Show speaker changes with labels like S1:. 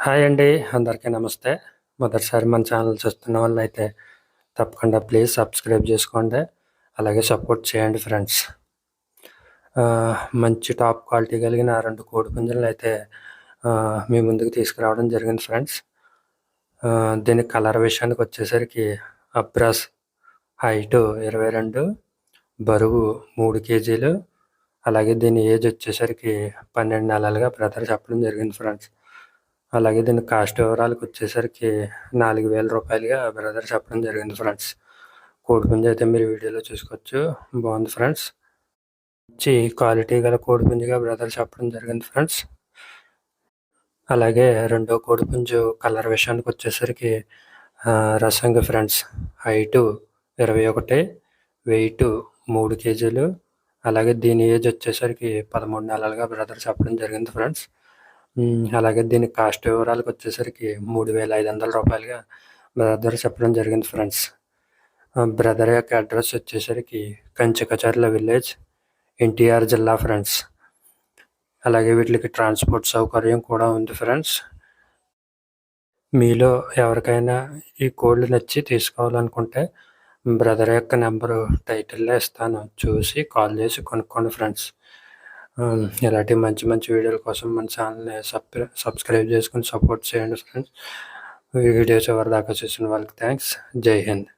S1: Hi అండి. అందరికీ నమస్తే. మొదటిసారి మన ఛానల్ చూస్తున్న వాళ్ళైతే తప్పకుండా ప్లీజ్ సబ్స్క్రైబ్ చేసుకోండి. అలాగే సపోర్ట్ చేయండి ఫ్రెండ్స్. మంచి టాప్ క్వాలిటీ కలిగిన 2 కోడిపుంజులనైతే మీ ముందుకు తీసుకురావడం జరిగింది ఫ్రెండ్స్. దీని కలర్ విషయానికొచ్చేసరికి అబ్రాస్, హైటు 22, బరువు 3 కేజీలు. అలాగే దీని ఏజ్ వచ్చేసరికి 12 నెలలుగా బ్రదర్ చెప్పడం జరిగింది ఫ్రెండ్స్. అలాగే దీని కాస్ట్ వివరాలకొచ్చేసరికి రూ. 4,000గా బ్రదర్ చెప్పడం జరిగింది ఫ్రెండ్స్. కోడిపుంజు అయితే మీరు వీడియోలో చూసుకోవచ్చు. బాగుంది ఫ్రెండ్స్. మంచి క్వాలిటీ గల కోడిపుంజుగా బ్రదర్ చెప్పడం జరిగింది ఫ్రెండ్స్. అలాగే రెండో కోడిపుంజు కలర్ విషయానికొచ్చేసరికి రసంగి ఫ్రెండ్స్. హైటు 21, వెయిట్ 3 కేజీలు. అలాగే దీని ఏజ్ వచ్చేసరికి 13 నెలలుగా బ్రదర్ చెప్పడం జరిగింది ఫ్రెండ్స్. అలాగే దీని కాస్ట్ వివరాలకొచ్చేసరికి రూ. 3,500గా బ్రదర్ చెప్పడం జరిగింది ఫ్రెండ్స్. బ్రదర్ యొక్క అడ్రస్ వచ్చేసరికి కంచికచర్ల విలేజ్, ఎన్టీఆర్ జిల్లా ఫ్రెండ్స్. అలాగే వీటికి ట్రాన్స్పోర్ట్ సౌకర్యం కూడా ఉంది ఫ్రెండ్స్. మీలో ఎవరికైనా ఈ కోళ్ళు నచ్చి తీసుకోవాలనుకుంటే బ్రదర్ యొక్క నెంబరు టైటిల్లో ఇస్తాను. చూసి కాల్ చేసి కొనుక్కోండి ఫ్రెండ్స్. ఇలాంటి మంచి మంచి వీడియోల కోసం మన ఛానల్ని సబ్స్క్రైబ్ చేసుకొని సపోర్ట్ చేయండి ఫ్రెండ్స్. ఈ వీడియో చివరి దాకా చూసిన వాళ్ళకి థ్యాంక్స్. జై హింద్.